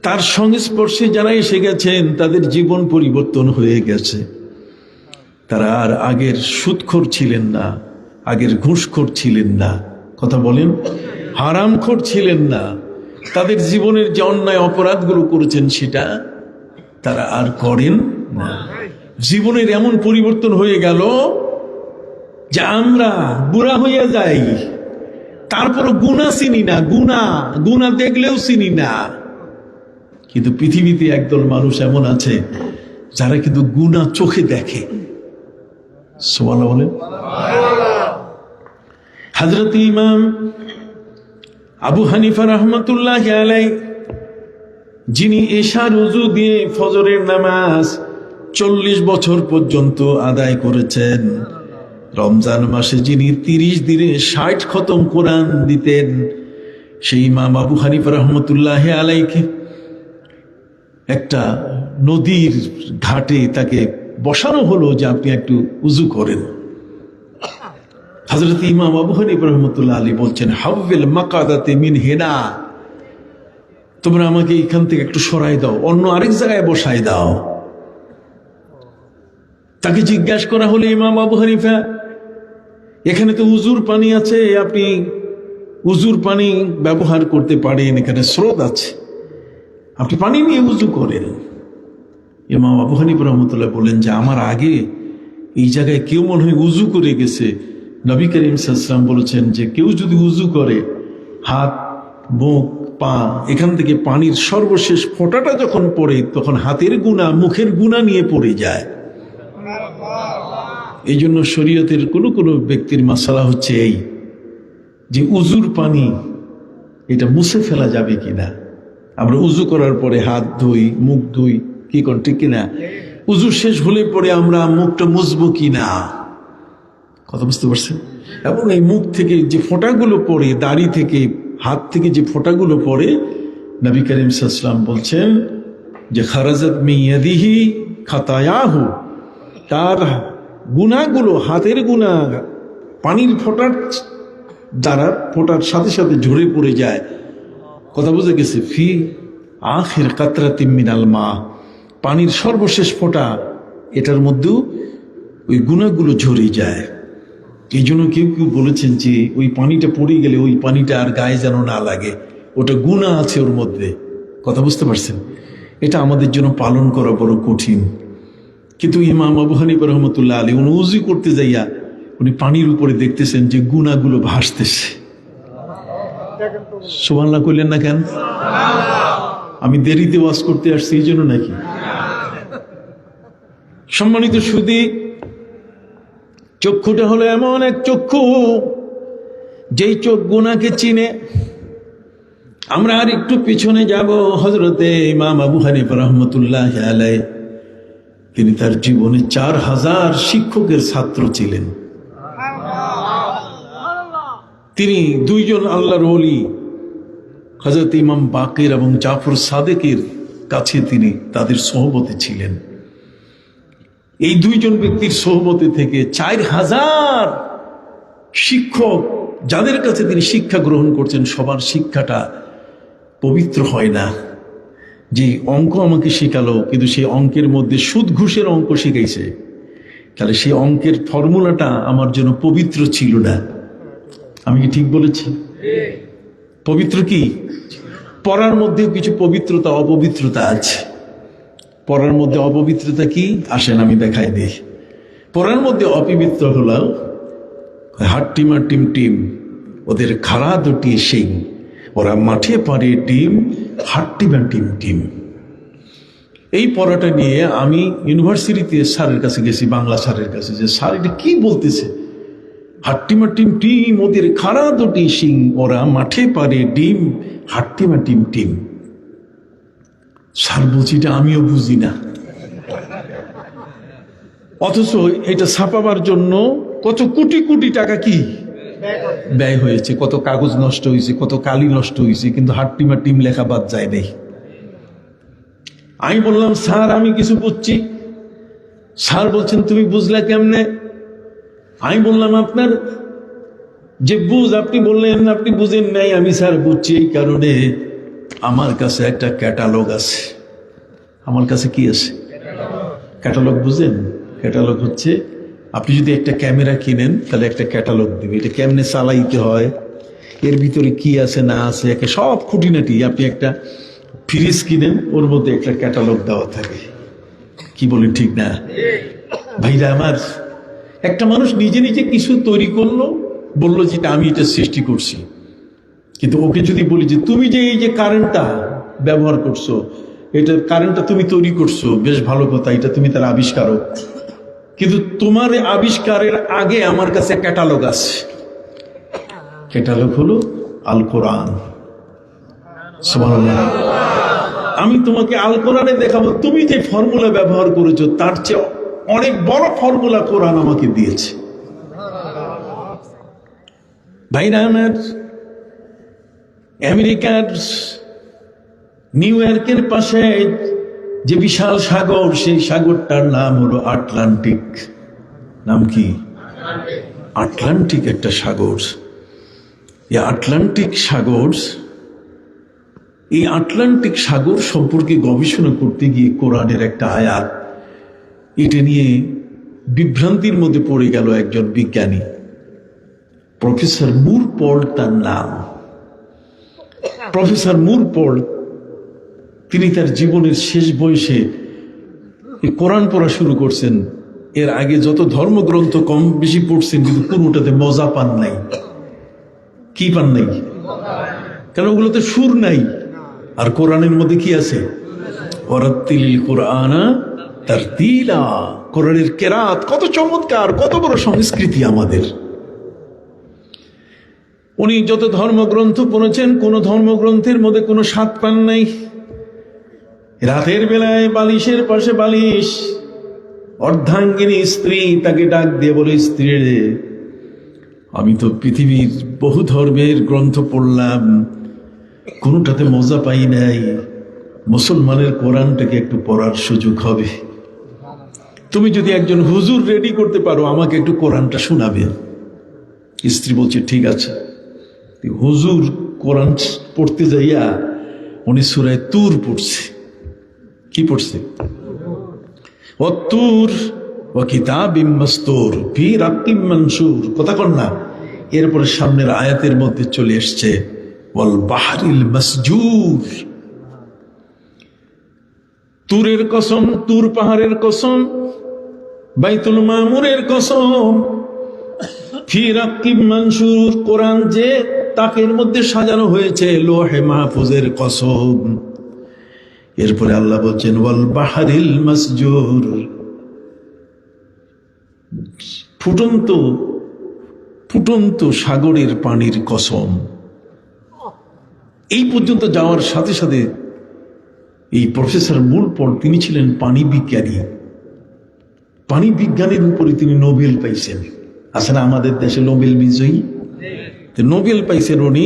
তার সংস্পর্শে যারা এসে গেছেন তাদের জীবন পরিবর্তন হয়ে গেছে। তারা আর আগের সুদখোর ছিলেন না, আগের ঘুষখোর ছিলেন না, কথা বলেন, হারামখোর ছিলেন না। তাদের জীবনের যে অন্যায় অপরাধগুলো করেছেন সেটা তারা আর করেন না। জীবনের এমন পরিবর্তন হয়ে গেল যে আমরা বুড়া হইয়া যাই, তারপর গুনাহ চিনি না, গুনাহ দেখলেও চিনি না। কিন্তু পৃথিবীতে একদল মানুষ এমন আছে যারা কিন্তু গুনাহ চোখে দেখে। সুবহানাল্লাহ বলেন। হযরত ইমাম আবু হানিফা রাহমাতুল্লাহি আলাইহি, যিনি এশার ওযু দিয়ে ফজরের নামাজ 40 বছর পর্যন্ত আদায় করেছেন, রমজান মাসে যিনি 30 দিনে 60 খতম কোরআন দিতেন, সেই ইমাম আবু হানিফা রাহমাতুল্লাহি আলাইহি একটা নদীর ঘাটে তাকে বসানো হলো যে আপনি একটু উজু করেন। হযরত ইমাম আবু হানিফা রাহমাতুল্লাহি আলাইহি বলছেন, হাওবিল মাকাদাতে মিন হিনা, তোমরা আমাকে এখান থেকে একটু সরাই দাও, অন্য আরেক জায়গায় বসাই দাও। তাকে জিজ্ঞাসা করা হলো, ইমাম আবু হানিফা, এখানে তো উজুর পানি আছে, আপনি উজুর পানি ব্যবহার করতে পারেন, এখানে স্রোত আছে, আপনি পানি নিয়ে উজু করেন। ইমাম আবু হানিফা রাহমাতুল্লাহ বলেন যে আমার আগে এই জায়গায় কেউ মনে হয় উজু করে গেছে। নবী করিম সাল্লাল্লাহু আলাইহি ওয়াসাল্লাম বলেছেন যে কেউ যদি উজু করে, হাত, মুখ, পা, এখান থেকে পানির সর্বশেষ ফোঁটাটা যখন পড়ে তখন হাতের গুনাহ মুখের গুনাহ নিয়ে পড়ে যায়। এই জন্য শরীয়তের কোনো কোনো ব্যক্তির মাসালা হচ্ছে এই যে উজুর পানি এটা মুছে ফেলা যাবে কিনা। আমরা উজু করার পরে হাত ধুই, মুখ ধুই, কি কোন ঠিক কিনা? উজু শেষ হলে পরে আমরা মুখটা মুছবো কিনা, কথা বুঝতে পারছেন? এবং এই মুখ থেকে যে ফোঁটাগুলো পড়ে, দাড়ি থেকে, হাত থেকে যে ফোঁটাগুলো পড়ে, নবী করিম সাল্লাল্লাহু আলাইহি ওয়াসাল্লাম বলছেন যে খারাজাত মিন ইয়াদিহি খাতায়াহু, তার গুনাহগুলো, হাতের গুনাহ পানির ফোঁটার দ্বারা, ফোঁটার সাথে সাথে ঝরে পড়ে যায়। কথা বুঝে গেছে? ফি আখির কাতরাতিম মিনাল মা, পানির সর্বশেষ ফোঁটা, এটার মধ্যেও ওই গুনাহগুলো ঝরে যায়। এই জন্য কেউ কেউ বলেছেন যে ওই পানিটা পড়ে গেলে ওই পানিটা আর গায়ে যেন না লাগে, ওটা গুনাহ আছে ওর মধ্যে। কথা বুঝতে পারছেন? এটা আমাদের জন্য পালন করা বড় কঠিন। কিন্তু ইমাম আবু হানিফা রাহমাতুল্লাহি আলাইহি উনি উযু করতে যাইয়া উনি পানির উপরে দেখতেছেন যে গুনাহগুলো ভাসতেছে। সুবহানাল্লাহ কইলেন না কেন? আমি দেরিতে ওয়াজ করতে আসছি এই জন্য নাকি? সম্মানিত সুধী, চক্ষুটা হলো এমন এক চক্ষু যেই চোখ গুনাহকে চিনে। আমরা আর একটু পিছনে যাব, হযরতে ইমাম আবু হানিফা রাহমাতুল্লাহি আলাইহি, তিনি তার জীবনে 4000 শিক্ষকের ছাত্র ছিলেন। তিনি দুইজন আল্লাহর ওলি হযরত ইমাম বাকির এবং জাফর সাদেকের কাছে তিনি তাদের সোহবতে ছিলেন। এই দুইজন ব্যক্তির সোহবতে থেকে 4000 শিক্ষক যাদের কাছে তিনি শিক্ষা গ্রহণ করছেন, সবার শিক্ষাটা পবিত্র হয় না। যে অঙ্ক আমাকে শেখালো, কিন্তু সেই অঙ্কের মধ্যে সুদ ঘুষের অঙ্ক শিখাইছে, তাহলে সেই অঙ্কের ফর্মুলাটা আমার জন্য পবিত্র ছিল না। আমি কি ঠিক বলেছি? পবিত্র কি? পড়ার মধ্যে কিছু পবিত্রতা অপবিত্রতা আছে। পড়ার মধ্যে অপবিত্রতা কি? আসেন আমি দেখাই দিই। পড়ার মধ্যে অপবিত্র হলো হাট্টিমা টিম টিম, ওদের খাড়া দুটি শিং, ওরা মাঠে পারে ডিম, হাট্টিমা টিম টিম। এই পড়াটা নিয়ে আমি ইউনিভার্সিটিতে স্যারের কাছে গেছি, বাংলা স্যারের কাছে, যে স্যার এটা কি বলতেছে? হাট্টিমা টিম টিম, ওদের খাড়া দুটি শিং, ওরা মাঠে পারে ডিম, হাট্টিমা টিম টিম। স্যার বলছি এটা আমিও বুঝি না। অথচ এটা ছাপাবার জন্য কত কোটি কোটি টাকা কি ব্যয় হয়েছে, কত কাগজ নষ্ট হয়েছে, কত কালি নষ্ট হয়েছে, কিন্তু হাট্টিমা টিম লেখা বাদ যায় নাই। আমি বললাম স্যার আমি কিছু বুঝছি। স্যার বলছেন তুমি বুঝলা কেমনে? আমি বললাম আপনার যে বুঝ, আপনি বললেন আপনি বুঝেন নাই। আমি স্যার বুঝছি এই কারণে, আমার কাছে একটা ক্যাটালগ আছে। আমার কাছে কি আছে? ক্যাটালগ বুঝেন? ক্যাটালগ হচ্ছে আপনি যদি একটা ক্যামেরা কিনেন তাহলে একটা ক্যাটালগ দিবে, এটা কেমনে চালাইতে হয়, এর ভিতরে কি আছে না আছে, একে সব খুঁটিনাটি। আপনি একটা ফ্রিজ কিনেন, ওর মধ্যে একটা ক্যাটালগ দেওয়া থাকে। কি বলেন, ঠিক না ভাইরা আমার? একটা মানুষ নিজে নিজে কিছু তৈরি করলো, বললো যে আমি এটা সৃষ্টি করছি, কিন্তু ওকে যদি বলি যে তুমি যে এই যে কারেন্টটা ব্যবহার করছো, এটা কারেন্টটা তুমি তৈরি করছো, বেশ ভালো কথা, এটা তুমি তার আবিষ্কারক, কিন্তু তোমার আবিষ্কারের আগে আমার কাছে ক্যাটালগ আছে। ক্যাটালগ হলো আল কোরআন। সুবহানাল্লাহ। আমি তোমাকে আল কোরআনে দেখাবো তুমি যে ফর্মুলা ব্যবহার করেছো তার চেয়ে অনেক বড় ফর্মুলা কোরআন আমাকে দিয়েছে। ভাইরা আমার, আমেরিকার নিউ ইয়র্কের পাশে যে বিশাল সাগর, সেই সাগরটার নাম হলো আটলান্টিক। নাম কি? আটলান্টিক একটা সাগর। এই আটলান্টিক সাগর, এই আটলান্টিক সাগর সম্পর্কে গবেষণা করতে গিয়ে কোরআনের একটা আয়াত, এটা নিয়ে বিভ্রান্তির মধ্যে পড়ে গেল একজন বিজ্ঞানী, প্রফেসর মুর পল তার নাম। প্রফেসর মুর পল তিনি তার জীবনের শেষ বয়সে কোরআন পড়া শুরু করছেন। এর আগে যত ধর্মগ্রন্থ কম বেশি পড়ছেন, কিন্তু কোনোটাতে মজা পান নাই। কি পান নাই? কারণ ওগুলোতে সুর নাই। আর কোরআনের মধ্যে কি আছে? ওয়ারাত্তিলিল কুরআনা তারতিলা। কোরআনের কেরাত কত চমৎকার, কত বড় সংস্কৃতি আমাদের। উনি যত ধর্মগ্রন্থ পড়েছেন, কোন ধর্মগ্রন্থের মধ্যে কোনো স্বাদ পান নাই। রাতের বেলায় বালিশের পাশে বালিশ, অর্ধাঙ্গিনী স্ত্রী তাকে ডাক দিয়ে বলে, স্ত্রী রে, আমি তো পৃথিবীর বহু ধর্মের গ্রন্থ পড়লাম, কোনোটাতে মজা পাই নাই। মুসলমানের কোরআনটাকে একটু পড়ার সুযোগ হবে। তুমি যদি একজন হুজুর রেডি করতে পারো, আমাকে একটু কোরআনটা শোনাবে। স্ত্রী বলছে ঠিক আছে। হুজুর কোরআন পড়তে যাইয়া উনি সূরা তুর পড়ছে। কি পড়ছে? ওয়াত্তুর ওয়া কিতাবিম মাসতুর ফি রাক্কিম মানশুর। কথা কন না? এরপরে সামনের আয়াতের মধ্যে চলে এসছে ওয়াল বাহরিল মাসজুর। তুরের কসম, তুর পাহাড়ের কসম, বাইতুল মামুরের কসম, ফি রাক্কিম মানশুর, কোরআন যে তাকের মধ্যে সাজানো হয়েছে, লোহে মাহফুজের কসম। এরপরে আল্লাহ বলছেন ওয়াল বাহরিল মাসজুর, ফুটন্ত ফুটন্ত সাগরের পানির কসম। এই পর্যন্ত যাওয়ার সাথে সাথে এই প্রফেসর মুর পল তিনি ছিলেন পানি বিজ্ঞানী। পানি বিজ্ঞানের উপরে তিনি নোবেল পাইছেন। আছে না আমাদের দেশে নোবেল বিজয়ী? নোবেল পাইছেন উনি,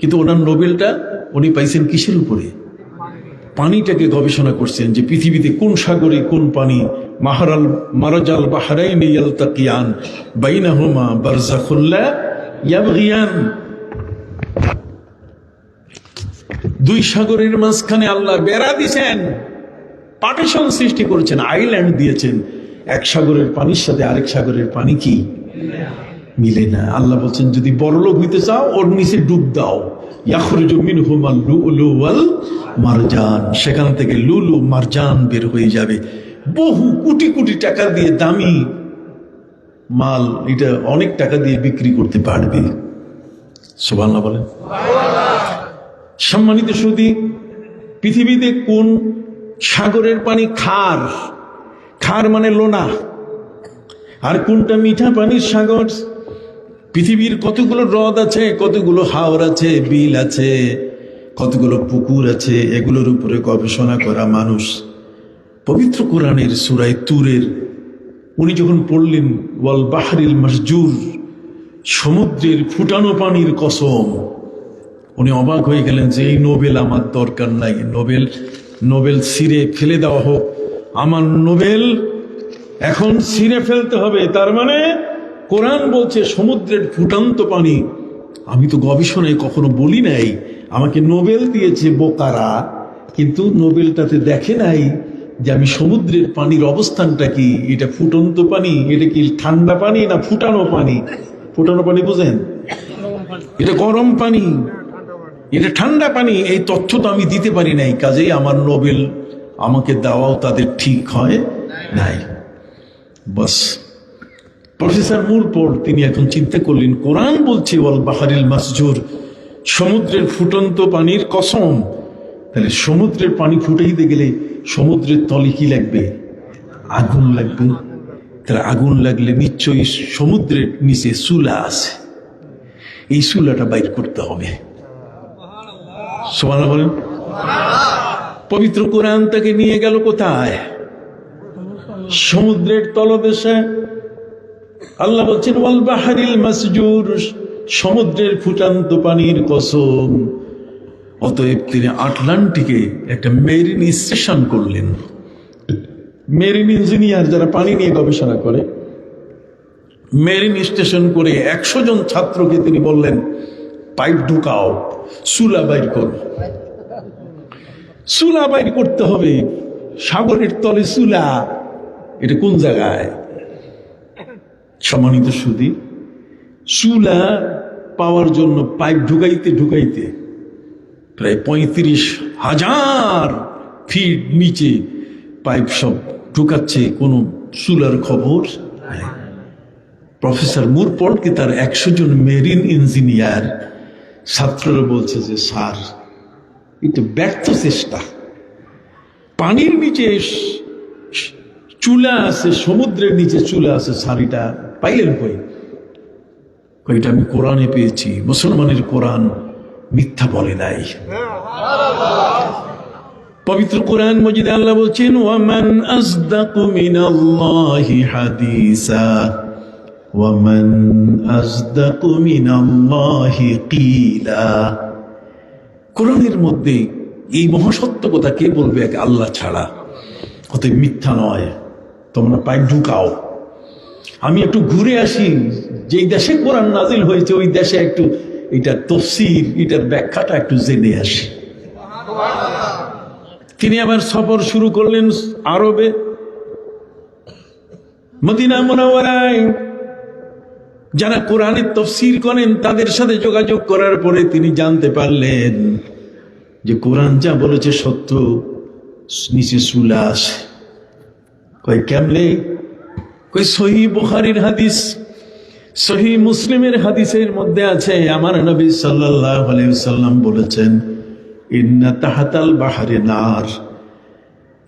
কিন্তু ওনার নোবেলটা উনি পাইছেন কিসের উপরে? পানিটাকে গবেষণা করছেন যে পৃথিবীতে কোন সাগরে কোন পানি। মারাজাল বাহরাইনি ইয়ালতাকিয়ান বাইনাহুমা বারযাখুন লা ইয়াবগিয়ান। দুই সাগরের মাঝখানে আল্লাহ বেড়া দিয়েছেন, পার্টিশন সৃষ্টি করেছেন, আইল্যান্ড দিয়েছেন। এক সাগরের পানির সাথে আরেক সাগরের পানি কি মিলে না। আল্লাহ বলছেন যদি বড়লোক হইতে চাও, ওর নিচে ডুব দাও। ইয়াখরুজু মিনহুমাল লুলু ওয়াল মারজান, সেখান থেকে লুলু মারজান বের হয়ে যাবে। বহু কোটি কোটি টাকা দিয়ে দামি মাল, এটা অনেক টাকা দিয়ে বিক্রি করতে পারবে। সুবহানাল্লাহ বলেন। সম্মানিত সুধী, পৃথিবীতে কোন সাগরের পানি খার? খার মানে লোনা। আর কোনটা মিঠা পানির সাগর? পৃথিবীর কতগুলো হ্রদ আছে, কতগুলো হাওর আছে, বিল আছে, কতগুলো পুকুর আছে, এগুলোর উপরে গবেষণা করা মানুষ। পবিত্র কোরআনের সূরা তুরের উনি যখন পড়লেন ওয়াল বাহরিল মাসজুর, সমুদ্রের ফুটানো পানির কসম, উনি অবাক হয়ে গেলেন যে এই নোবেল আমার দরকার নাই। নোবেল ছিঁড়ে ফেলে দেওয়া হোক। আমার নোবেল এখন ছিঁড়ে ফেলতে হবে। তার মানে কোরআন বলছে সমুদ্রের ফুটান্ত পানি। আমি তো গবেষণায় কখনো বলি নাই, আমাকে নোবেল দিয়েছে বোকারা, কিন্তু নোবেলটাতে দেখে নাই যে আমি সমুদ্রের পানির অবস্থানটা কি, এটা ফুটন্ত পানি, এটা কি ঠান্ডা পানি না ফুটানো পানি। ফুটানো পানি বুঝেন, এটা গরম পানি, এটা ঠান্ডা পানি, এই তথ্য তো আমি দিতে পারি নাই, কাজেই আমার নোবেল আমাকে দেওয়াও তাদের ঠিক হয় নাই। বাস প্রফেসর মুরপোর তিনি এখন চিন্তা করলেন, কোরআন বলছে ওয়াল বাহারিল মাসজুর, সমুদ্রের ফুটন্ত পানির কসম, তাহলে সমুদ্রের পানি ফুটাইতে গেলে সমুদ্রের তলে কি লাগবে? আগুন লাগবে। তাহলে আগুন লাগলে নিশ্চয়ই সমুদ্রের নিচে চুলা আছে, এই চুলাটা বাইর করতে হবে। সুবহানাল্লাহ বলেন। পবিত্র কোরআন তাকে নিয়ে গেল কোথায়? সমুদ্রের তলদেশে। আল্লাহ বলছেন ওয়াল বাহারিল মাসজুর, সমুদ্রের ফুটান্ত পানির কসম। অতএব তিনি আটলান্টিকে একটা মেরিন স্টেশন করলেন। মেরিন ইঞ্জিনিয়ার যারা পানি নিয়ে গবেষণা করে, মেরিন স্টেশন করে 100 জন ছাত্রকে তিনি বললেন, পাইপ ঢুকাও, চুলা বাইর করো। চুলা বাইর করতে হবে, সাগরের তলে চুলা, এটা কোন জায়গায়? সম্মানিত সুধী, চুলা পাওয়ার জন্য পাইপ ঢুকাইতে ঢুকাইতে প্রায় 35,000 ফিট নিচে পাইপ সব ঢুকাচ্ছে, কোনো চুলার খবর নাই। প্রফেসর মুরপোর্টকে তার 100 জন মেরিন ইঞ্জিনিয়ার ছাত্ররা বলছে যে স্যার, এটা ব্যর্থ চেষ্টা, পানির নিচে চুলা আছে, সমুদ্রের নিচে চুলা আছে, স্যার এটা পাইলেন কই? এটা আমি কোরআনে পেয়েছি, মুসলমানের কোরআন মিথ্যা বলে নাই। পবিত্র কোরআন মজিদে আল্লাহ বলছেন ওয়ামান আসদাকু মিনাল্লাহি হাদিসা ওয়ামান আসদাকু মিনাল্লাহি কিলা। কোরআনের মধ্যে এই মহাসত্য কথা কে বলবে? এক আল্লাহ ছাড়া। অতএব মিথ্যা নয়। তোমরা পাইপ ঢুকাও, আমি একটু ঘুরে আসি, যেই দেশে কোরআন নাজিল হয়েছে ওই দেশে একটু এটার তাফসীর, এটার ব্যাখ্যাটা একটু জেনে আসি। তিনি আবার সফর শুরু করলেন আরবে, মদিনা মুনাওয়ারায়। যারা কোরআনের তাফসীর করেন তাদের সাথে যোগাযোগ করার পরে তিনি জানতে পারলেন যে কোরআন যা বলেছে সত্য, নিচে চুলা আছে। কই কেমনে? কই সহিহ বুখারীর হাদিস, সহিহ মুসলিমের হাদিসের মধ্যে আছে, আমার নবী সাল্লাল্লাহু আলাইহি ওয়াসাল্লাম বলেছেন ইন্না তাহাতাল বাহরে নার,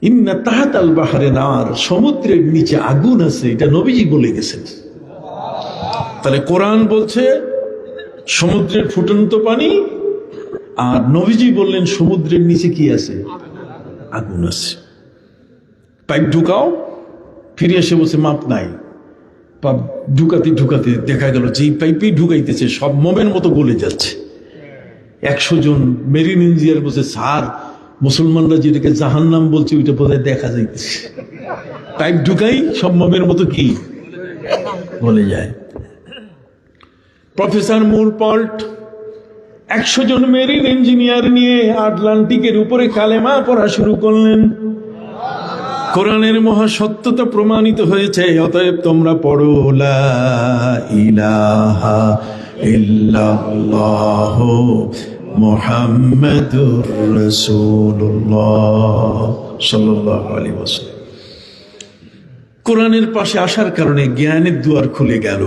ইন্না তাহাতাল বাহরে নার, সমুদ্রের নিচে আগুন আছে, এটা নবীজি বলে গেছেন। তাহলে কোরআন বলছে সমুদ্রের ফুটন্ত পানি, আর নবীজি বললেন সমুদ্রের নিচে কি আছে? আগুন আছে। পাইপ ঢুকাও, ফিরে এসে বলছে মাপ নাই। পাইপ ঢুকাতে ঢুকাতে দেখা গেল যেই পাইপেই ঢুকাইতেছে সব মোমের মতো গলে যাচ্ছে। 100 জন মেরিন ইঞ্জিনিয়ার বলছে স্যার, মুসলমানরা যেটাকে জাহান্নাম বলছে ওইটা বোধহয় দেখা যাইতেছে। পাইপ ঢুকাই সব মোমের মতো কি গলে যায়। প্রফেসর মুরপোর্ট 100 জন মেরিন ইঞ্জিনিয়ার নিয়ে আটলান্টিকের উপরে কালেমা পড়া শুরু করলেন। কোরআনের মহাসত্যতা প্রমাণিত হয়েছে, অতএব তোমরা পড়ো লা ইলাহা ইল্লাল্লাহু মুহাম্মাদুর রাসূলুল্লাহ সাল্লাল্লাহু আলাইহি ওয়াসাল্লাম। কোরআনের পাশে আসার কারণে জ্ঞানের দুয়ার খুলে গেল।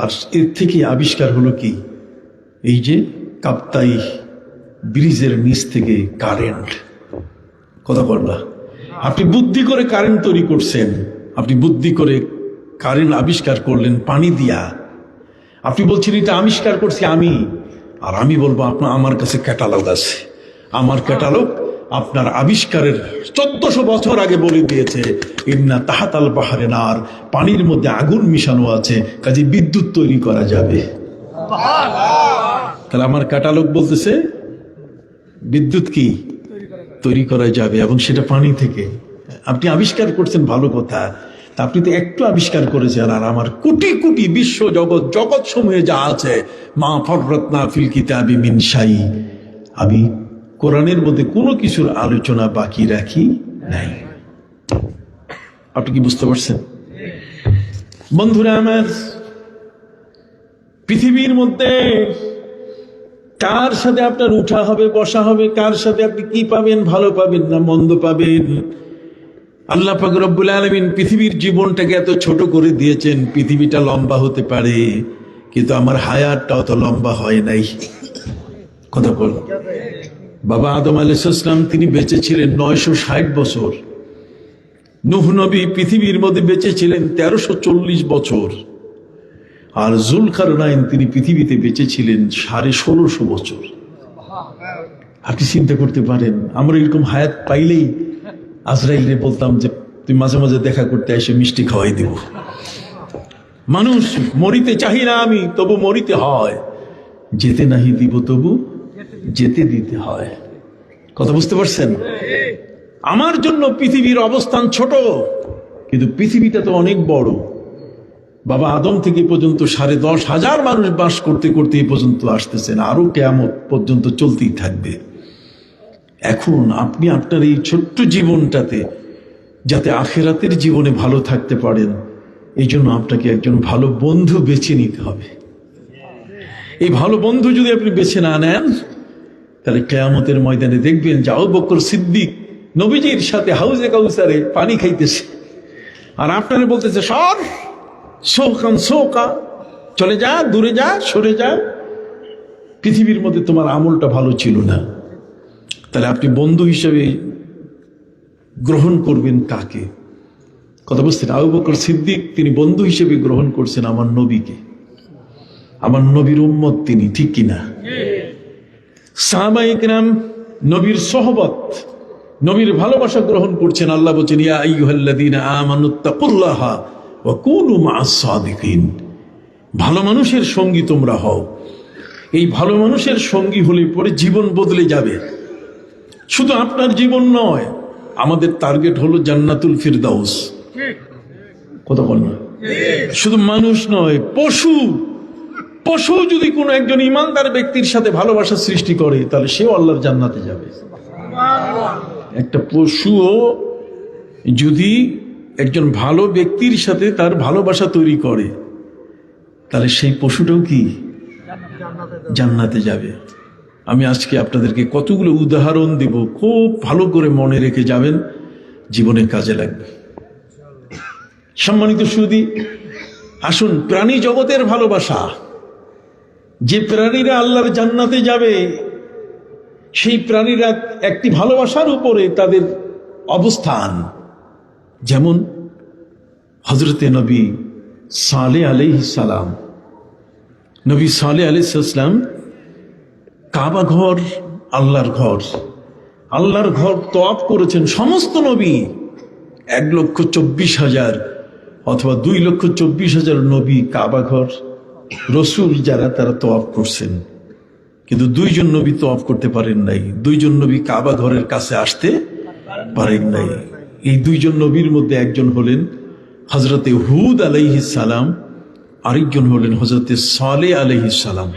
আর এর থেকে আবিষ্কার হলো কি? এই যে কাপ্তাই ব্রিজের নিচ থেকে কারেন্ট। কথা বললা, আপনি বুদ্ধি করে কারেন্ট তৈরি করছেন, আপনি বুদ্ধি করে কারেন্ট আবিষ্কার করলেন পানি দিয়া। আপনি বলছেন এটা আবিষ্কার করছি আমি, আর আমি বলবো আমার কাছে ক্যাটালগ আছে। আমার ক্যাটালগ আপনার আবিষ্কারের 1400 বছর আগে বলে দিয়েছে ইন্না তাহাতাল বাহরে নার, পানির মধ্যে আগুন মিশানো আছে, কাজে বিদ্যুৎ তৈরি করা যাবে। তাহলে আমার ক্যাটালগ বলতেছে বিদ্যুৎ কি তৈরি করা যাবে, এবং সেটা পানি থেকে। আপনি আবিষ্কার করছেন, ভালো কথা। তা আপনি তো একটু আবিষ্কার করেছেন, আর আমার কোটি কোটি বিশ্ব জগৎ সমূহে যা আছে, মা ফররাতনা ফিল কিতাবি মিন শাই, আমি কোরআনের মধ্যে কোনো কিছুর আলোচনা বাকি রাখি নাই। আপনি কি বুঝতে পারছেন? বন্ধুরা আমার, পৃথিবীর মধ্যে কার সাথে আপনার উঠা হবে, বসা হবে, কার সাথে আপনি কি পাবেন, ভালো পাবেন না মন্দ পাবেন, আল্লাহ পাক রব্বুল আলামিন পৃথিবীর জীবনটাকে এত ছোট করে দিয়েছেন। পৃথিবীটা লম্বা হতে পারে, কিন্তু আমার হায়াতটা অত লম্বা হয় নাই। কথা বল। বাবা আদম আলাইহিস সালাম তিনি বেঁচে ছিলেন 960 বছর। নূহ নবী পৃথিবীর মধ্যে বেঁচে ছিলেন 1340 বছর। আর যুলকারনাইন তিনি পৃথিবীতে বেঁচে ছিলেন 1650 বছর। আপনি চিন্তা করতে পারেন, আমরা এরকম হায়াত পাইলেই আজরাইলরে বলতাম যে তুই মাঝে মাঝে দেখা করতে এসে মিষ্টি খাওয়াই দিব। মানুষ মরিতে চাহি না আমি, তবু মরিতে হয়, যেতে নাহি দিব তবু যেতে দিতে হয়। কথা বুঝতে পারছেন? আমার জন্য পৃথিবীর অবস্থান ছোট, কিন্তু পৃথিবীটা তো অনেক বড়। বাবা আদম থেকে পর্যন্ত 10,500 মানুষ বাস করতে করতে এই পর্যন্ত আসতেছেন, আরো কিয়ামত পর্যন্ত চলতেই থাকবে। এখন আপনি আপনার এই ছোট্ট জীবনটাতে যাতে আখিরাতের জীবনে ভালো থাকতে পারেন, এই জন্য আপনাকে একজন ভালো বন্ধু বেছে নিতে হবে। এই ভালো বন্ধু যদি আপনি বেছে না নেন, তাহলে কিয়ামতের ময়দানে দেখবেন যে আবু বকর সিদ্দিক নবীজির সাথে হাউজে কাউসারে পানি খাইতেছে, আর আপনারা বলতেছে সর শোকান শোকা, চলে যা, দূরে যা, সরে যা, পৃথিবীর মধ্যে তোমার আমলটা ভালো ছিল না। তাহলে আপনি বন্ধু হিসেবে গ্রহণ করবেন কাকে? কথা বুঝছেন? আবু বকর সিদ্দিক তিনি বন্ধু হিসেবে গ্রহণ করছেন আমার নবীকে, আমার নবীর উম্মত তিনি, ঠিক কিনা? সাহাবায়ে কেরাম নবীর সোহবত, নবীর ভালোবাসা গ্রহণ করছেন। আল্লাহ বলছেন ইয়া আইয়ুহাল্লাযীনা আমানুত্তাকুল্লাহা ওয়া কুনু মা'আস সাদিকিন। ভালো মানুষের সঙ্গী তোমরা হও। এই ভালো মানুষের সঙ্গী হলে পরে জীবন বদলে যাবে। শুধু আপনার জীবন নয়, আমাদের টার্গেট হলো জান্নাতুল ফিরদাউস। কথা বল না? শুধু মানুষ নয়, পশু পশু যদি কোনো একজন ইমানদার ব্যক্তির সাথে ভালোবাসা সৃষ্টি করে, তাহলে সেও আল্লাহর জান্নাতে যাবে। একটা পশুও যদি একজন ভালো ব্যক্তির সাথে তার ভালোবাসা তৈরি করে, তাহলে সেই পশুটাও কি জান্নাতে যাবে। আমি আজকে আপনাদেরকে কতগুলো উদাহরণ দিব, খুব ভালো করে মনে রেখে যাবেন, জীবনে কাজে লাগবে। সম্মানিত সুধী, আসুন প্রাণী জগতের ভালোবাসা, যে প্রাণীরা আল্লাহর জান্নাতে যাবে, সেই প্রাণীরা একটি ভালোবাসার উপরে তাদের অবস্থান। যেমন হযরতে নবী সালেহ আলাইহিস সালাম, নবী সালেহ আলাইহিস সালাম কাবা ঘর, আল্লাহর ঘর, আল্লাহর ঘর তওয়াফ করেছেন। সমস্ত নবী 1,24,000 অথবা 2,24,000 নবী কাবা ঘর, রসুল যারা তারা তওয়াফ করছেন, কিন্তু 2 জন নবী তওয়াফ করতে পারেন নাই। 2 জন নবী কাবা ঘরের কাছে আসতে পারেন নাই। এই 2 জন নবীর মধ্যে একজন হলেন হযরতে হুদ আলাইহিস সালাম, আরেকজন হলেন হযরতে সালেহ আলাইহিস সালাম।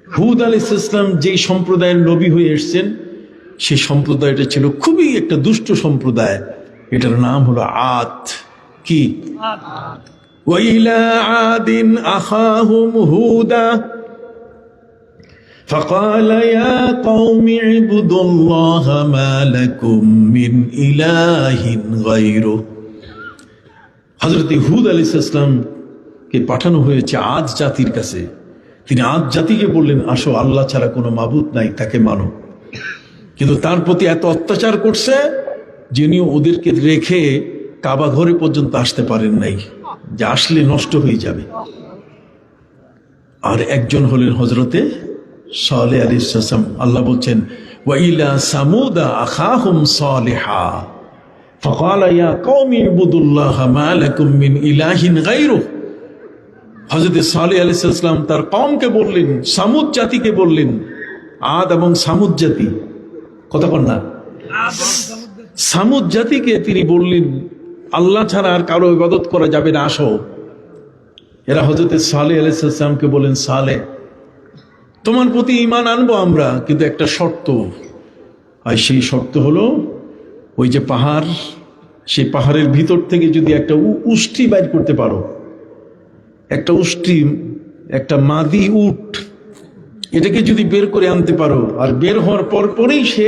হুদ আলাইহিস সালাম যেই সম্প্রদায়ের নবী হয়ে এসেছেন, সেই সম্প্রদায়টা ছিল খুবই একটা দুষ্ট সম্প্রদায়। এটার নাম হলো আদ। কি? ওয়া ইলা আদিন আখাহুম হুদা فقال يا قوم اعبدوا الله ما لكم من إله غيره। হযরত হুদ আলাইহিস সালাম কে পাঠানো হয়েছে আদ জাতির কাছে। তিনি আদ জাতিকে বললেন, আসো, আল্লাহ ছাড়া কোনো মাবুদ নাই, তাকে মানো। কিন্তু তার প্রতি এত অত্যাচার করছে, যিনি ওদেরকে রেখে কাবা ঘরে পর্যন্ত আসতে পারেন নাই, যে আসলে নষ্ট হয়ে যাবে। আর একজন হলেন হযরতে সালেহ আলাইহিস সালাম। আল্লাহ বলছেন ওয়া ইলা সামুদা আখাহুম সালিহা ফাকালা ইয়া কওমি ইবুদুল্লাহ মা লাকুম মিন ইলাহিন গায়রুহু। হযরত সালেহ আলাইহিস সালাম তার কওমকে বললেন, সামুদ জাতিকে বললেন, আদ এবং সামুদ জাতি, কথা বল না, সামুদ জাতিকে তিনি বললেন, আল্লাহ ছাড়া আর কারো ইবাদত করা যাবে না, আসো। এরা হযরতে সালেহ আলাইহিস সালামকে বলেন, সালেহ, তোমার প্রতি ঈমান আনবো আমরা, কিন্তু একটা শর্ত। আর সেই শর্ত হলো, ওই যে পাহাড়, সেই পাহাড়ের ভিতর থেকে যদি একটা উষ্ট্রি বাইর করতে পারো, একটা উষ্ট্রি, একটা মাদি উট, এটাকে যদি বের করে আনতে পারো, আর বের হওয়ার পরেই সে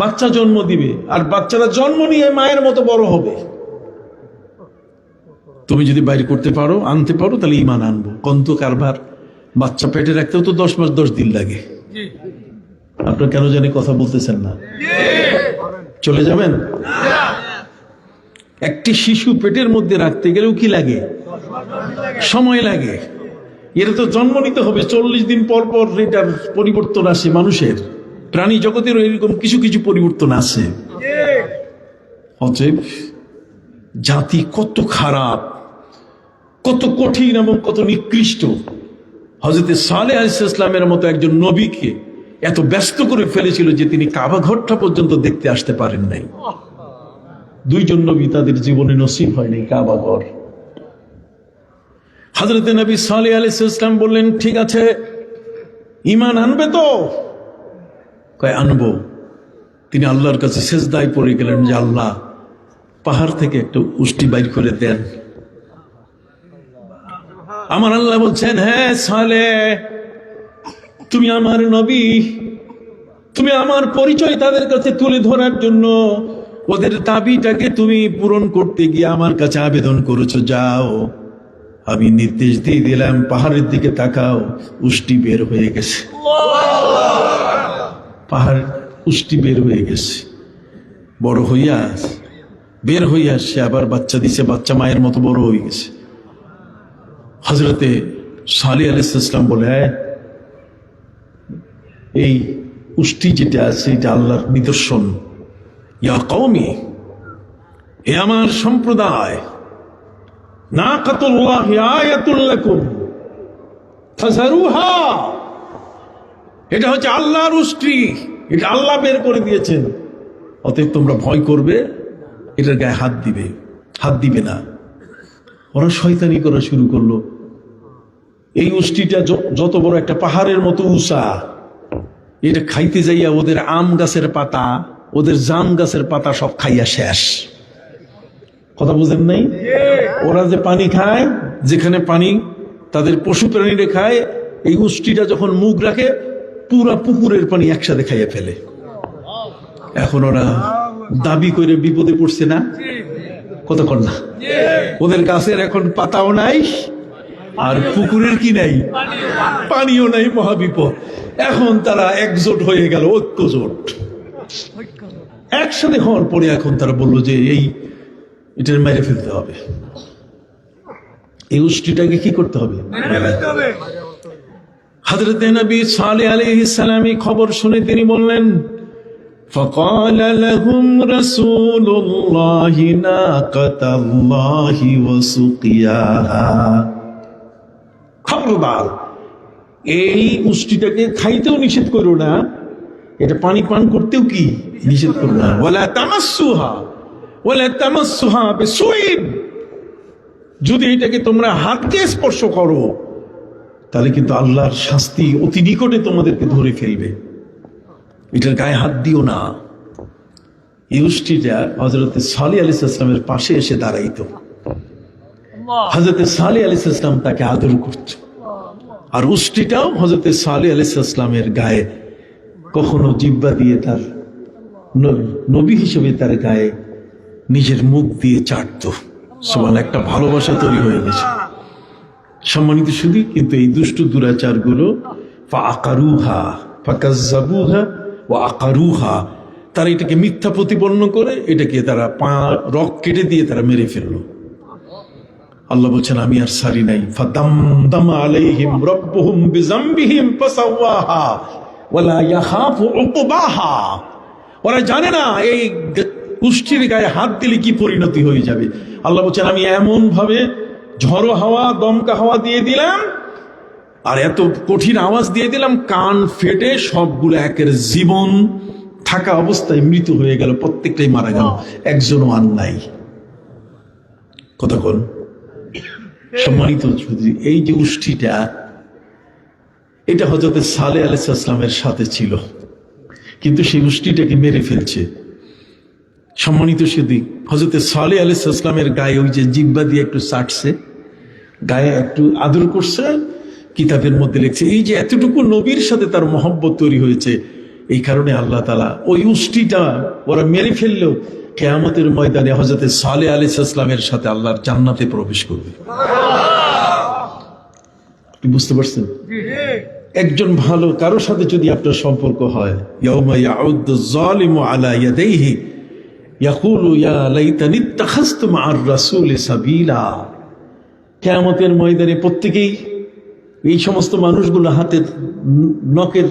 বাচ্চা জন্ম দিবে, আর বাচ্চারা জন্ম নিয়ে মায়ের মতো বড় হবে। তুমি যদি বাইর করতে পারো, আনতে পারো, তাহলে ঈমান আনবো। কন্ত কারবার, বাচ্চা পেটে রাখতেও তো 10 মাস 10 দিন লাগে। আপনার কেন জানি কথা বলতেছেন না? চলে যাবেন? একটি শিশু পেটের মধ্যে রাখতে গেলেও কি লাগে? সময় লাগে। এটা তো জন্ম নিতে হবে, 40 দিন পর পর এটার পরিবর্তন আসে। মানুষের, প্রাণী জগতেরও এরকম কিছু কিছু পরিবর্তন আছে। অতএব জাতি কত খারাপ, কত কঠিন এবং কত নিকৃষ্ট। হযরতে সালেহ আলাইহিস সালামের মতো একজন নবীকে এত ব্যস্ত করে ফেলেছিল যে তিনি কাবা ঘরটা পর্যন্ত দেখতে আসতে পারেন নাই। 2 জন নবী তাদের জীবনে নসিব হয়নি কাবা ঘর। হযরতে নবী সালেহ আলাইহিস সালাম বললেন, ঠিক আছে, ঈমান আনবে তো? কয়, আনবো। তিনি আল্লাহর কাছে সেজদায় পড়ে গেলেন যে, আল্লাহ, পাহাড় থেকে একটু উষ্ট্রি বাইর করে দেন। আমার আল্লাহ বলছেন, হ্যাঁ সালেহ, তুমি আমার নবী, তুমি আমার পরিচয় তাদের কাছে তুলে ধরার জন্য ওদের দাবিটাকে তুমি পূরণ করতে গিয়ে আমার কাছে আবেদন করেছো, যাও। আমি নির্দেশ দিয়ে দিলাম, পাহাড়ের দিকে তাকাও, উষ্ট্রি বের হয়ে গেছে। পাহাড় উষ্ট্রি বের হয়ে গেছে, বড় হইয়া বের হইয়া আসছে, আবার বাচ্চা দিছে, বাচ্চা মায়ের মতো বড় হয়ে গেছে। হযরতে সালেহ আলাইহিস সালাম বলে, এই উষ্ট্রি যেটা আছে এটা আল্লাহর নিদর্শন। ইয়া কওমি, হে আমার সম্প্রদায়, নাকাতুল্লাহি আয়াতুল লাকুম ফাযারুহা, এটা হচ্ছে আল্লাহর উষ্ট্রি, এটা আল্লাহ বের করে দিয়েছেন। অতএব তোমরা ভয় করবে, এটার গায়ে হাত দিবে না। ওরা শয়তানি করা শুরু করলো। এই উষ্ট্রিটা যত বড় একটা পাহাড়ের মতো উঁচা, এটা খাইতে যাইয়া ওদের আম গাছের পাতা, ওদের জাম গাছের পাতা সব খাইয়া শেষ। কথা বুঝেন নাই? ওরা যে পানি খায়, যেখানে পানি তাদের পশু প্রাণীরা খায়, এই উষ্ট্রিটা যখন মুখ রাখে, পুরা পুকুরের পানি একসাথে খাইয়া ফেলে। এখন ওরা দাবি করে বিপদে পড়ছে না? কতক্ষণ না, ওদের গাছের এখন পাতাও নাই, আর পুকুরের কি নাই, পানিও নাই, মহাবিপদ। এখন তারা একজোট হয়ে গেল, ঐক্যজোট। একসাথে হওয়ার পরে এখন তারা বললো যে এটার মেরে ফেলতে হবে, এই উষ্ট্রিটাকে কি করতে হবে? হযরত নবী সালেহ আলাইহিস সালাম খবর শুনে তিনি বললেন, فقال لهم رسول الله ناقة الله وسقياها, খবরদার, এই উষ্ট্রিটাকে খাইতেও নিষেধ করো না, এটা পানি পান করতেও কি নিষেধ করো না। ওয়ালা তামাসসুহা বিসুইন, যদি এটাকে তোমরা হাত দিয়ে স্পর্শ করো তাহলে কিন্তু আল্লাহর শাস্তি অতি নিকটে তোমাদেরকে ধরে ফেলবে। এটার গায়ে হাত দিও না। এই উষ্ট্রিটা হযরত সালেহ আলাইহিস সালামের পাশে এসে দাঁড়াইতো। হযরত সালেহ আলাইহিস সালাম তাকে আদর করত, আর উষ্ট্রিটাও হযরত সালেহ আলাইহিস সালামের গায়ে কখনো জিহ্বা দিয়ে, তার নবী হিসেবে তার গায়ে নিজের মুখ দিয়ে চাটত। সমান একটা ভালোবাসা তৈরি হয়ে গেছে। সম্মানিত শুধু, কিন্তু এই দুষ্ট দুরাচারগুলো ফাআকারুহা ফাকাজ্জাবুহা ওয়া আকারুহা, তারা এটাকে মিথ্যা প্রতিপন্ন করে, এটাকে তারা রক কেটে দিয়ে তারা মেরে ফেললো। আল্লাহ বলছেন, আমি আর সারি নাই। ফাদামদামা আলাইহিম রাব্বুহুম বিযামবিহিম ফাসাওয়াহা ওয়ালা ইয়াখাফু উকবাহা। ওরা জানে না এই উষ্ট্রির গায়ে হাত দিলে কি পরিণতি হয়ে যাবে। আল্লাহ বলছেন, আমি এমন ভাবে ঝড়ো হাওয়া, দমকা হাওয়া দিয়ে দিলাম, আর এত কঠিন আওয়াজ দিয়ে দিলাম, কান ফেটে সবগুলো একের জীবন থাকা অবস্থায় মৃত হয়ে গেল, প্রত্যেকটাই মারা গেল, একজনও আর নাই। কতক্ষণ সম্মানিত, এই যে উষ্ঠিটা, এটা হযরত সালেহ আলাইহিস সালামের সাথে ছিল, কিন্তু সেই উষ্ঠিটাকে মেরে ফেলছে। সম্মানিত সুধী, হযরত সালেহ আলাইহিস সালামের গায়ে ওই যে জিহ্বা দিয়ে একটু চাটছে, গায়ে একটু আদর করছে। কিতাবের মধ্যে লিখছে এই যে এতটুকু নবীর সাথে তার মহব্বত তৈরি হয়েছে, এই কারণে আল্লাহ তাআলা ওই উষ্ঠিটা ওরা মেরে ফেললেও কিয়ামতের ময়দানে হযরত সালেহ আলাইহিস সালামের সাথে আল্লাহর জান্নাতে প্রবেশ করবে। আপনি বুঝতে পারছেন? একজন ভালো কারো সাথে যদি আপনার সম্পর্ক হয়, ইয়াউমা ইয়াউদ্দু যালিমু আলা ইয়াদাইহি ইয়াকুলু ইয়া লাইতানি ইত্তাখাযতু মা'আর রাসূলি সাবিলা। কিয়ামতের ময়দানে প্রত্যেকেই এই সমস্ত মানুষগুলো হাতের নখের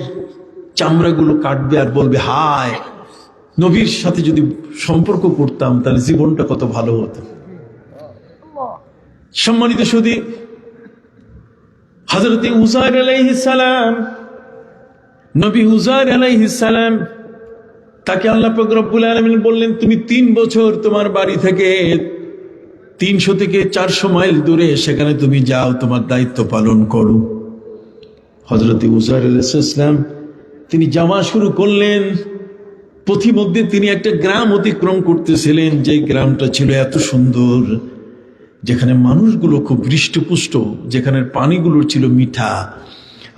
চামড়াগুলো কাটবে আর বলবে, হায়, নবীর সাথে যদি সম্পর্ক করতাম তাহলে জীবনটা কত ভালো হতো। সম্মানিত সুধী, হযরত উযাইর আলাইহিস সালাম, নবী উযাইর আলাইহিস সালাম, তাকে আল্লাহ পাক রব্বুল আলামিন বললেন, তুমি 3 বছর তোমার বাড়ি থেকে 300 থেকে 400 মাইল দূরে, সেখানে তুমি যাও, তোমার দায়িত্ব পালন করো। হযরত উযাইর আলাইহিস সালাম তিনি যাওয়া শুরু করলেন। পথিমধ্যে তিনি একটা গ্রাম অতিক্রম করতেছিলেন, যে গ্রামটা ছিল এত সুন্দর, যেখানে মানুষগুলো খুব হৃষ্টপুষ্ট, যেখানে পানিগুলো ছিল মিঠা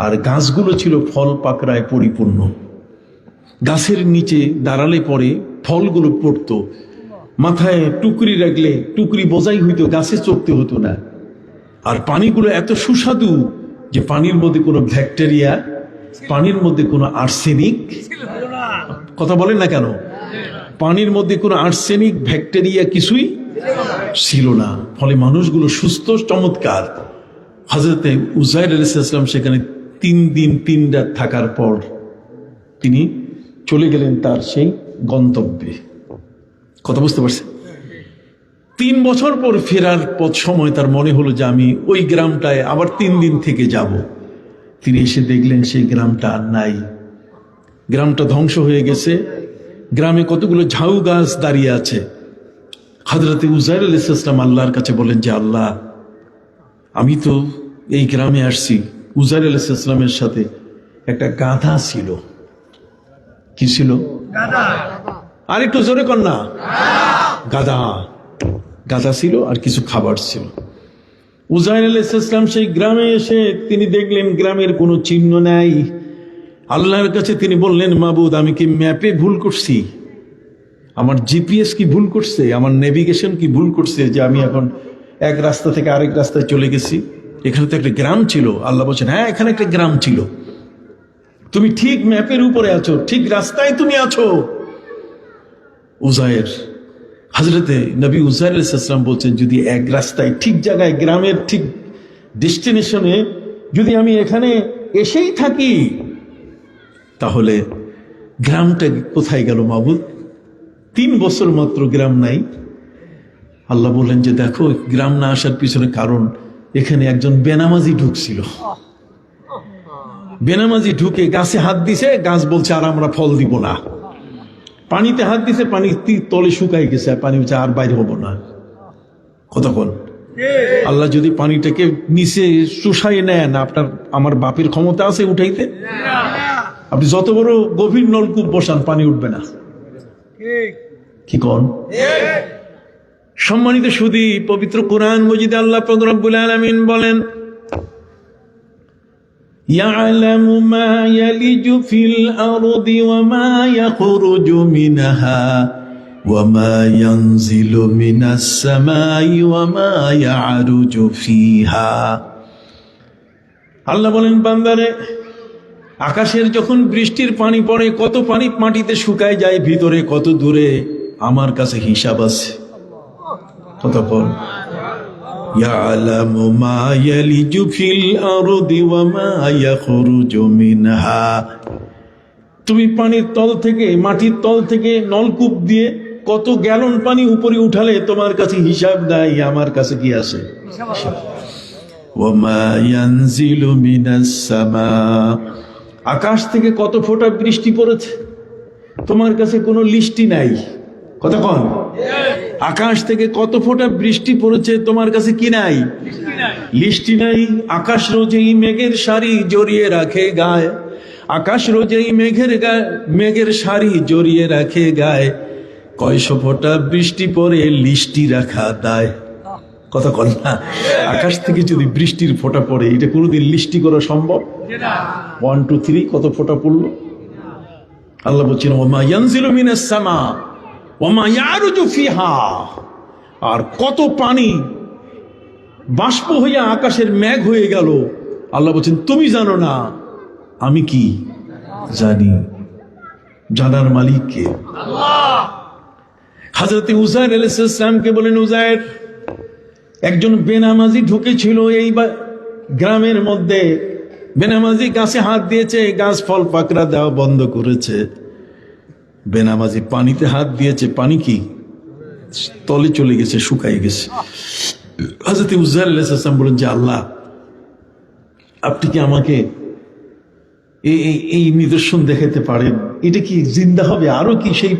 আর গাছগুলো ছিল ফল পাকড়ায় পরিপূর্ণ। গাছের নিচে দাঁড়ালে পরে ফলগুলো পড়তো, মাথায় টুকরি রাখলে টুকরি বোঝাই হইতো, গাছে চড়তে হতো না। আর পানিগুলো এত সুস্বাদু যে পানির মধ্যে কোনো ব্যাকটেরিয়া, পানির মধ্যে কোনো আর্সেনিক, কথা বলেন না কেন, পানির মধ্যে কোনো আর্সেনিক ব্যাকটেরিয়া কিছুই ছিল না। ফলে মানুষগুলো সুস্থ, চমৎকার। হযরত উযাইর আলাইহিস সালাম সেখানে 3 দিন 3 রাত থাকার পর তিনি চলে গেলেন তার সেই গন্তব্যে। কথা বুঝতে পারছেন? 3 বছর পর ফেরার পথ সময় তার মনে হলো যে আমি ওই গ্রামটায় আবার 3 দিন থেকে যাব। তিনি এসে দেখলেন সেই গ্রামটা আর নাই, গ্রামটা ধ্বংস হয়ে গেছে। গ্রামে কতগুলো ঝাউ গাছ দাঁড়িয়ে আছে। হযরত উযাইর আলাইহিস সালাম আল্লাহর কাছে বলেন যে, আল্লাহ, আমি তো এই গ্রামে আসছি, উযাইর আলাইহিস সালামের সাথে একটা গাধা ছিল। কি ছিল? গাধা। আর একটু জোরে কর না। গাধা। গাধা ছিল আর কিছু খাবার ছিল। উযাইর আলাইহিস সালাম সেই গ্রামে এসে তিনি দেখলেন গ্রামের কোনো চিহ্ন নাই। আল্লাহর কাছে তিনি বললেন, মাবুদ, আমি কি ম্যাপে ভুল করছি? আমার জিপিএস কি ভুল করছে? আমার নেভিগেশন কি ভুল করছে যে আমি এখন এক রাস্তা থেকে আরেক রাস্তায় চলে গেছি? এখানে তো একটা গ্রাম ছিল। আল্লাহ বলছেন, হ্যাঁ, এখানে একটা গ্রাম ছিল, তুমি ঠিক ম্যাপের উপরে আছো, ঠিক রাস্তায় তুমি আছো। উযাইর, হযরতে নবী উযাইর আলাইহিস সালাম বলছেন, যদি এক রাস্তায় ঠিক জায়গায়, গ্রামের ঠিক ডেস্টিনেশনে যদি আমি এখানে এসেই থাকি, তাহলে গ্রামটা কোথায় গেল মাবুদ? 3 বছর মাত্র গ্রাম নাই। আল্লাহ বললেন যে, দেখো, গ্রাম না আসার পিছনে কারণ, এখানে একজন বেনামাজি ঢুকছিল। বেনামাজি ঢুকে গাছে হাত দিছে, গাছ বলছে আর আমরা ফল দিব না। পানিতে হাত দিছে, পানি তলে শুকাই গেছে, পানি বলছে আর বাইরে হবো না। কতক্ষণ? আল্লাহ যদি পানিটাকে নিচে শুষাই নেন, আপনার আমার বাপের ক্ষমতা আছে উঠাইতে? আপনি যত বড় গভীর নলকূপ বসান, পানি উঠবে না। কি কোন? সম্মানিত সুধী, পবিত্র কোরআন মজিদে আল্লাহ পাক রব্বুল আলামিন বলেন, ইয়ালামু মা ইয়ালিজু ফিল আরদি ওয়া মা ইয়াখরুজু মিনহা ওয়া মা ইয়ানজিলু মিনাস সামাই ওয়া মা ইয়ারুজু ফিহা। আল্লাহ বলেন, বান্দারে, আকাশের যখন বৃষ্টির পানি পড়ে, কত পানি মাটিতে শুকায় যায়, ভিতরে কত দূরে, আমার কাছে হিসাব আছে। কতক্ষণ? ইয়ালামু মা ইয়ালিজু ফিল আরদি ওয়া মা ইয়াখরুজু মিনহা। তুমি পানির তল থেকে, মাটির তল থেকে নলকূপ দিয়ে কত গ্যালন পানি উপরে উঠালে তোমার কাছে হিসাব নাই, আমার কাছে কি আছে? ওয়া মা ইয়ানজিলু মিনাস সামা। আকাশ থেকে কত ফোঁটা বৃষ্টি পড়েছে, তোমার কাছে কোনো লিস্টই নাই। কথা কন, আকাশ থেকে কত ফোঁটা বৃষ্টি পড়েছে তোমার কাছে কি নাই? লিস্টি নাই। আকাশ রোজেই মেঘের সারি জড়িয়ে রাখে গায়ে, আকাশ রোজেই মেঘের সারি জড়িয়ে রাখে গায়ে, কয়শো ফোঁটা বৃষ্টি পরে লিস্টি রাখা দায়। কথা কন না, আকাশ থেকে যদি বৃষ্টির ফোঁটা পড়ে এটা কোনোদিন লিস্টি করা সম্ভব? 1 2 3 কত ফোঁটা পড়লো? আল্লাহ বলছেন ওমা ইয়ানজিলু মিনাস সামা ওমা ইয়ারুজু ফিহা, আর কত পানি বাষ্প হইয়া আকাশের মেঘ হয়ে গেল। আল্লাহ বলছেন তুমি জানো না, আমি কি জানি। জানার মালিক কে? আল্লাহ। হযরত উযায়ের আলাইহিস সালামকে বলেন, উযায়ের, একজন বেনামাজি ঢুকেছিল এই গ্রামের মধ্যে। বেনামাজি গাছে হাত দিয়েছে, গাছ ফল পাকড়া দেওয়া বন্ধ করেছে। বেনামাজি পানিতে হাত দিয়েছে, পানি কি তলে চলে গেছে, শুকাই গেছে। হযরত উযায়ের আলাইহিস সালাম বলেন যে আল্লাহ, আপনি কি আমাকে এই নিদর্শন দেখাতে পারেন? এটা কি জিন্দা হবে? আরো কি সেই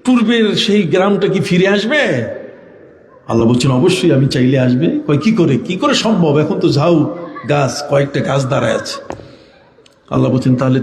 পূর্বের সেই গ্রামটা কি ফিরে আসবে? আল্লাহ বলছেন অবশ্যই, আমি চাইলে আসবে। কয় কি করে সম্ভব? এখন তো ঝাউ গাছ, কয়েকটা গাছ দাঁড়ায় আছে। আল্লাহ বলছেন তাহলে